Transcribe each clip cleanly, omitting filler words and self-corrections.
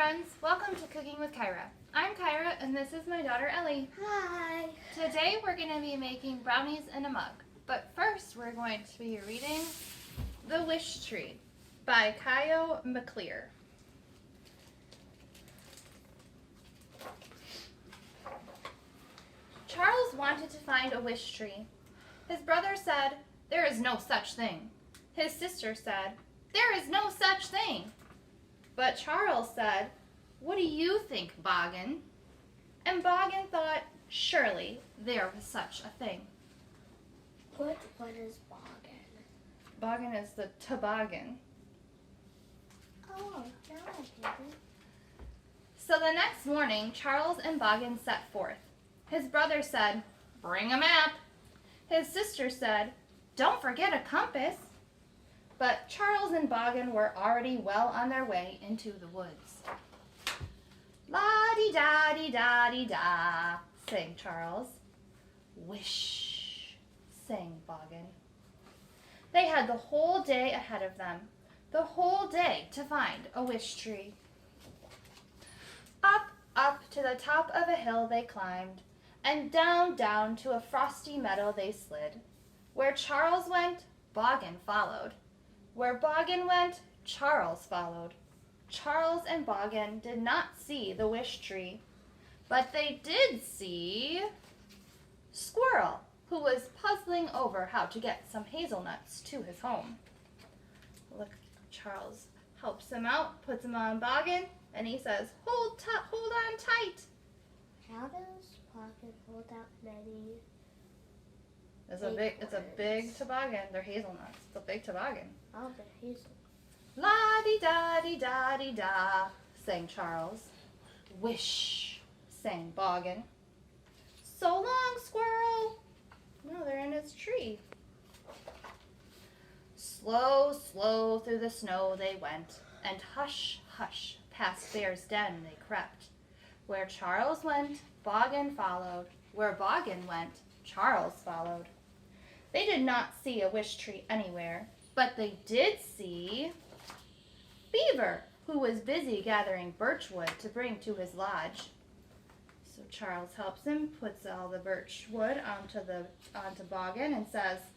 friends, welcome to Cooking with Kyra. I'm Kyra and this is my daughter Ellie. Hi. Today we're going to be making brownies in a mug, but first we're going to be reading The Wish Tree by Kyra McClear. Charles wanted to find a wish tree. His brother said, "There is no such thing." His sister said, "There is no such thing." But Charles said, "What do you think, Boggin?" And Boggin thought, surely there was such a thing. What is boggin? Boggin is the toboggan. Oh, now I get it. So the next morning, Charles and Boggin set forth. His brother said, "Bring a map." His sister said, "Don't forget a compass." But Charles and Boggin were already well on their way into the woods. "La-di-da-di-da-di-da," sang Charles. "Wish," sang Boggin. They had the whole day ahead of them, the whole day to find a wish tree. Up to the top of a hill they climbed, and down to a frosty meadow they slid. Where Charles went, Boggin followed. Where Boggin went, Charles followed. Charles and Boggin did not see the wish tree, but they did see Squirrel, who was puzzling over how to get some hazelnuts to his home. Look, Charles helps him out, puts him on Boggin, and he says, hold on tight." How does Boggin hold out many? It's a big toboggan. They're hazelnuts. It's a big toboggan. Oh, they're hazel. "La-di-da-di-da-di-da," sang Charles. "Wish," sang Boggin. "So long, Squirrel." No, they're in its tree. Slow through the snow they went, and hush, past Bear's den they crept. Where Charles went, Boggin followed. Where Boggin went, Charles followed. They did not see a wish tree anywhere, but they did see Beaver, who was busy gathering birch wood to bring to his lodge. So Charles helps him, puts all the birch wood onto Boggin, and says,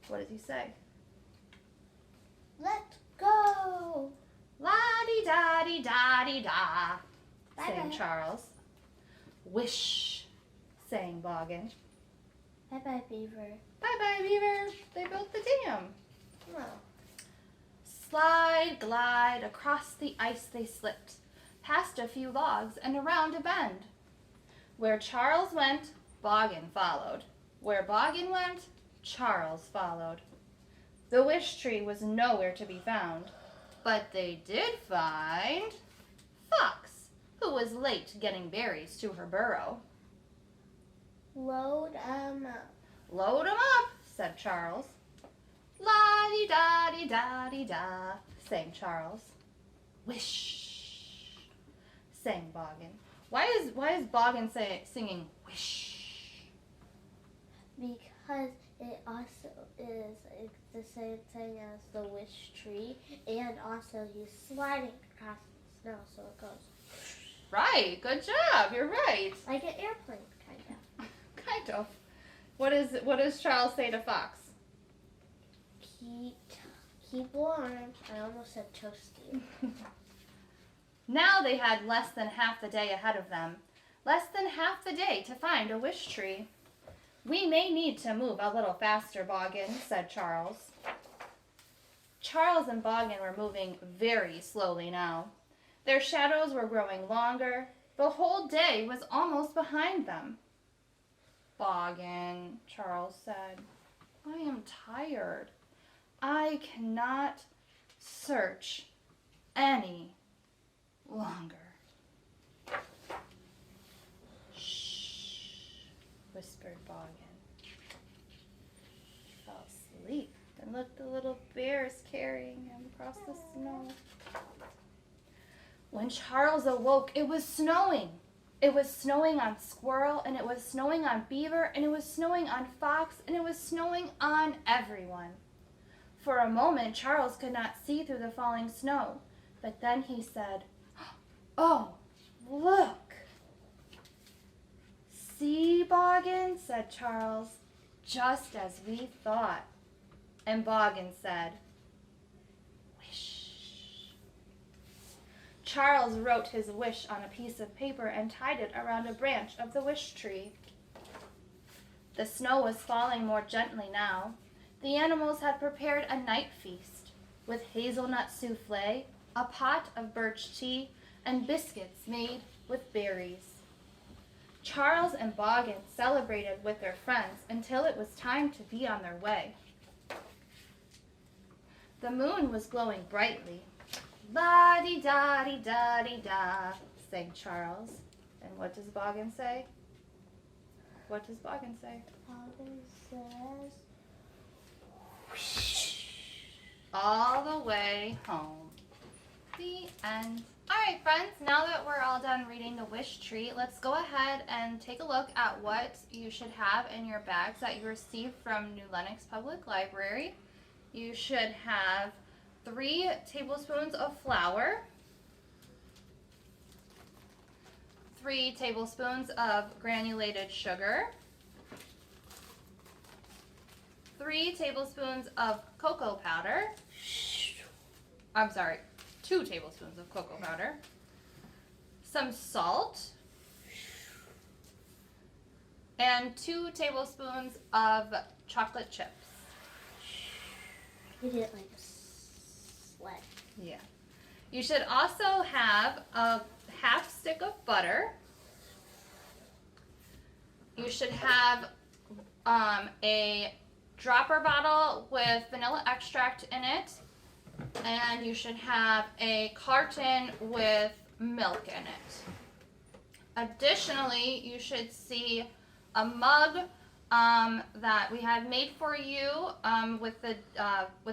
what does he say? Let's go. "La-di-da-di-da-di-da," sang Bye-bye. Charles. "Wish," sang Boggin. Bye-bye, Beaver. "Bye-bye, Beaver." They built the dam. Oh. Slide, glide, across the ice they slipped, past a few logs and around a bend. Where Charles went, Boggin followed. Where Boggin went, Charles followed. The wish tree was nowhere to be found, but they did find Fox, who was late getting berries to her burrow. Load 'em up. "Load 'em up," said Charles. "La-di-da-di-da-di-da," sang Charles. "Wish," sang Boggin. Why is Boggin singing wish? Because it also is the same thing as the wish tree, and also he's sliding across the snow, so it goes Right, good job. You're right. like an airplane, kind of. Kind of. What does Charles say to Fox? Keep warm. I almost said toasty. Now they had less than half the day ahead of them. Less than half the day to find a wish tree. "We may need to move a little faster, Boggin," said Charles. Charles and Boggin were moving very slowly now. Their shadows were growing longer. The whole day was almost behind them. "Boggin," Charles said, "I am tired. I cannot search any longer." "Shh," whispered Boggin. He fell asleep, and looked, the little bear is carrying him across the snow. When Charles awoke, it was snowing. It was snowing on Squirrel, and it was snowing on Beaver, and it was snowing on Fox, and it was snowing on everyone. For a moment, Charles could not see through the falling snow, but then he said, Oh, look. See, Boggin, said Charles, just as we thought. And Boggin said, wish. Charles wrote his wish on a piece of paper and tied it around a branch of the wish tree. The snow was falling more gently now. The animals had prepared a night feast with hazelnut souffle, a pot of birch tea, and biscuits made with berries. Charles and Boggin celebrated with their friends until it was time to be on their way. The moon was glowing brightly. La-di-da-di-da-di-da, sang Charles. And what does Boggin say? What does Boggin say? Boggin says, all the way home. The end. Alright friends, now that we're all done reading the wish tree, let's go ahead and take a look at what you should have in your bags that you received from New Lenox Public Library. You should have 3 tablespoons of flour, 3 tablespoons of granulated sugar, 3 tablespoons of cocoa powder. I'm sorry, 2 tablespoons of cocoa powder, some salt, and 2 tablespoons of chocolate chips. you did it like a sled. Yeah. You should also have a half stick of butter. You should have a dropper bottle with vanilla extract in it. And you should have a carton with milk in it. Additionally, you should see a mug that we have made for you with the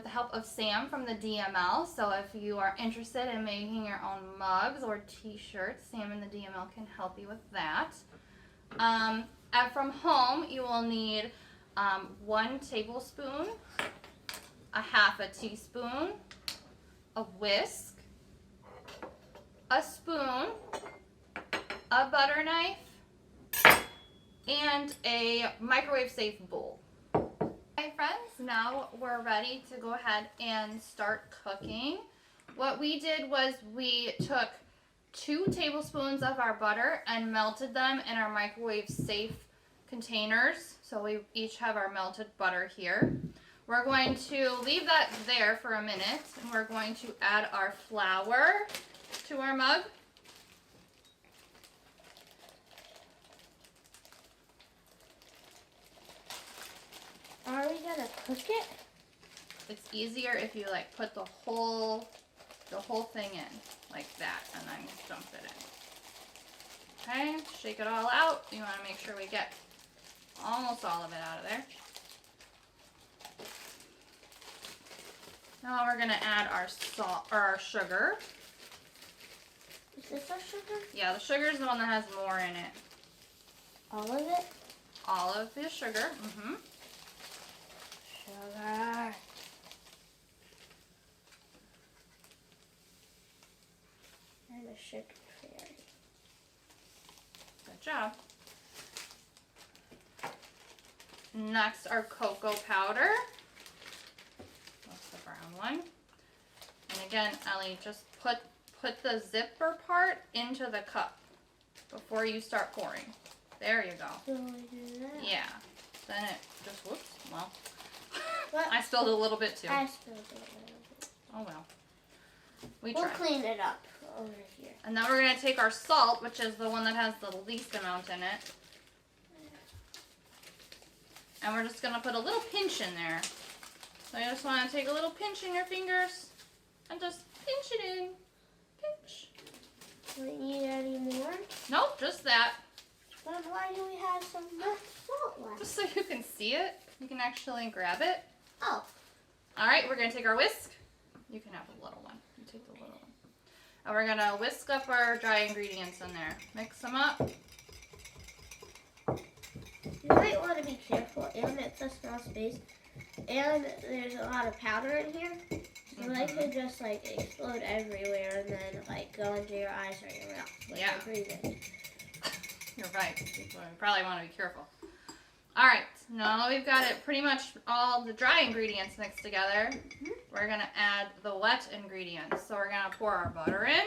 help of Sam from the DML. So if you are interested in making your own mugs or t-shirts, Sam and the DML can help you with that. And from home, you will need 1 tablespoon, a half a teaspoon, a whisk, a spoon, a butter knife, and a microwave safe bowl. Okay friends, now we're ready to go ahead and start cooking. What we did was we took 2 tablespoons of our butter and melted them in our microwave safe containers. So we each have our melted butter here. We're going to leave that there for a minute, and we're going to add our flour to our mug. Are we gonna cook it? It's easier if you like put the whole thing in like that and then dump it in. Okay, shake it all out. You want to make sure we get almost all of it out of there. Now we're gonna add our salt or our sugar. Is this our sugar? Yeah, the sugar is the one that has more in it. All of it? All of the sugar. Sugar. And the sugar fairy. Good job. Next, our cocoa powder. That's the brown one. And again, Ellie, just put the zipper part into the cup before you start pouring. There you go. So we do that? Yeah. Then it just, whoops, well. What? I spilled a little bit too. I spilled it a little bit. Oh well. We'll We'll clean it up over here. And then we're going to take our salt, which is the one that has the least amount in it. And we're just going to put a little pinch in there. So you just want to take a little pinch in your fingers and just pinch it in. Pinch. Do we need any more? Nope, just that. Then why do we have some left salt left? Just so you can see it. You can actually grab it. Oh. Alright, we're going to take our whisk. You can have the little one. You take the little one. And we're going to whisk up our dry ingredients in there. Mix them up. You might want to be careful, and it's a small space, and there's a lot of powder in here. Well, they could just like explode everywhere and then like go into your eyes or your mouth. Like Yeah. Breathing. You're right. You probably want to be careful. All right. Now we've got it pretty much all the dry ingredients mixed together. We're going to add the wet ingredients. So we're going to pour our butter in.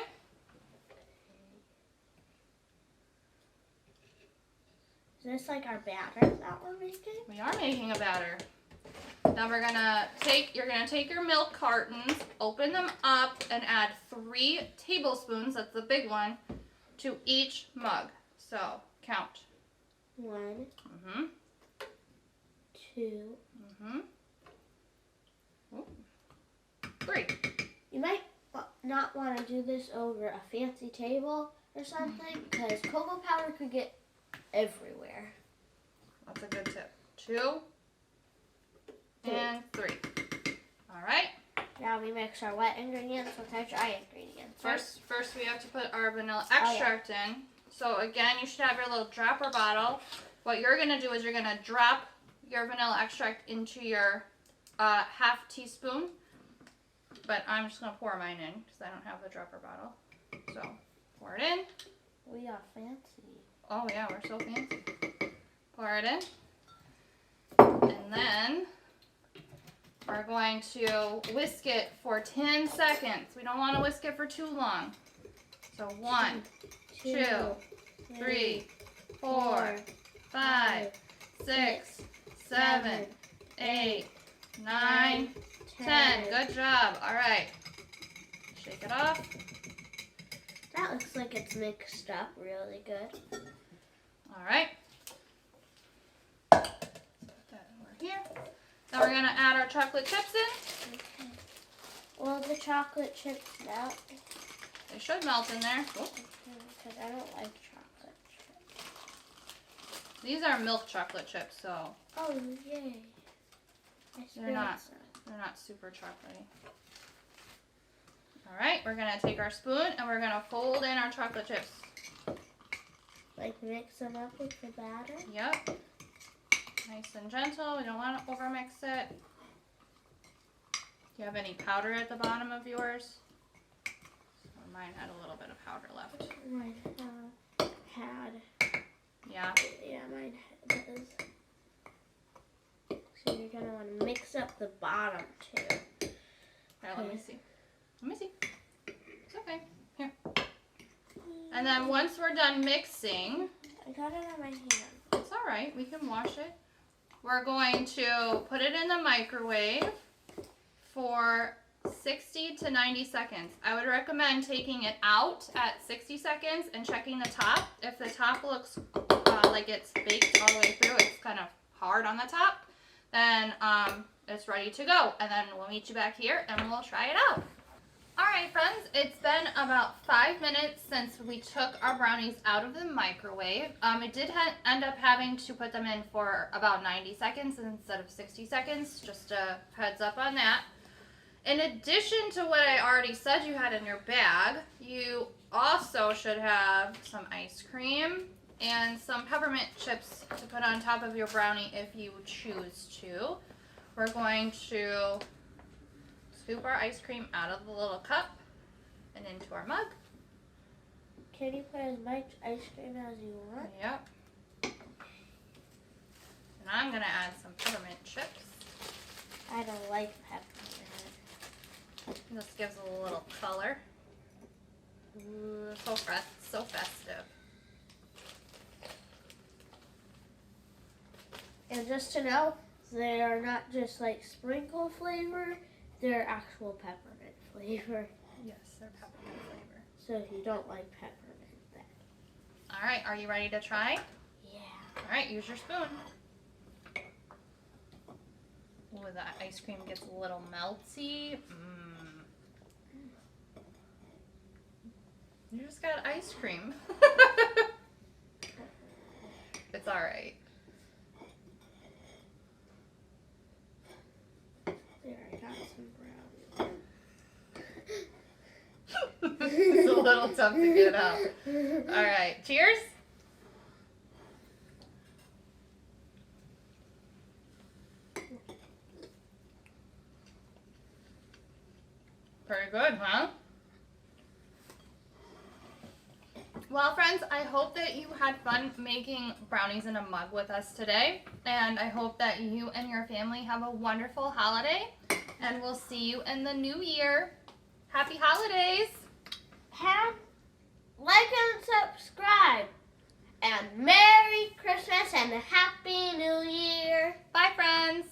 Is this like our batter that we're making? We are making a batter. Now you're gonna take your milk cartons, open them up, and add 3 tablespoons, that's the big one, to each mug. So count. 1, Mm-hmm. 2. Mm-hmm. 3. You might not want to do this over a fancy table or something because cocoa powder could get everywhere. That's a good tip. 2 and 3. All right. Now we mix our wet ingredients with our dry ingredients. First we have to put our vanilla extract in. So again, you should have your little dropper bottle. What you're gonna do is you're gonna drop your vanilla extract into your half teaspoon. But I'm just gonna pour mine in because I don't have the dropper bottle. So pour it in. We are fancy. Oh yeah, we're so fancy. Pour it in. And then we're going to whisk it for 10 seconds. We don't want to whisk it for too long. So 1, 2, 3, 4, 5, 6, 7, 8, 9, 10. Good job. All right. Shake it off. That looks like it's mixed up really good. All right. Put that over here. Now we're going to add our chocolate chips in. Okay. Well, the chocolate chips melt. They should melt in there. Because I don't like chocolate chips. These are milk chocolate chips, so Oh, yay. they're not super chocolatey. All right, we're going to take our spoon and we're going to fold in our chocolate chips. Like mix them up with the batter? Yep. Nice and gentle. We don't want to overmix it. Do you have any powder at the bottom of yours? Mine had a little bit of powder left. Mine had. Yeah. Yeah, mine does. So you're going to want to mix up the bottom too. Here, let me see. Let me see. It's okay. Here. And then once we're done mixing, I got it on my hand. it's all right. We can wash it. We're going to put it in the microwave for 60 to 90 seconds. I would recommend taking it out at 60 seconds and checking the top. If the top looks like it's baked all the way through, it's kind of hard on the top, then it's ready to go. And then we'll meet you back here and we'll try it out. All right, friends, it's been about 5 minutes since we took our brownies out of the microwave. It did end up having to put them in for about 90 seconds instead of 60 seconds, just a heads up on that. In addition to what I already said you had in your bag, you also should have some ice cream and some peppermint chips to put on top of your brownie if you choose to. We're going to scoop our ice cream out of the little cup and into our mug. Can you put as much ice cream as you want? Yep. And I'm going to add some peppermint chips. I don't like peppermint. This gives a little color. Ooh, so festive. And just to know, they are not just like sprinkle flavor, they're actual peppermint flavor. Yes, they're peppermint flavor. So if you don't like peppermint, then. All right, are you ready to try? Yeah. All right, use your spoon. Ooh, that ice cream gets a little melty. You just got ice cream. It's all right. There, I got some brownies. It's a little tough to get out. All right, cheers. pretty good, huh? Well, friends, I hope that you had fun making brownies in a mug with us today. And I hope that you and your family have a wonderful holiday. And we'll see you in the new year. Happy holidays! Like and subscribe. And Merry Christmas and a Happy New Year. Bye, friends!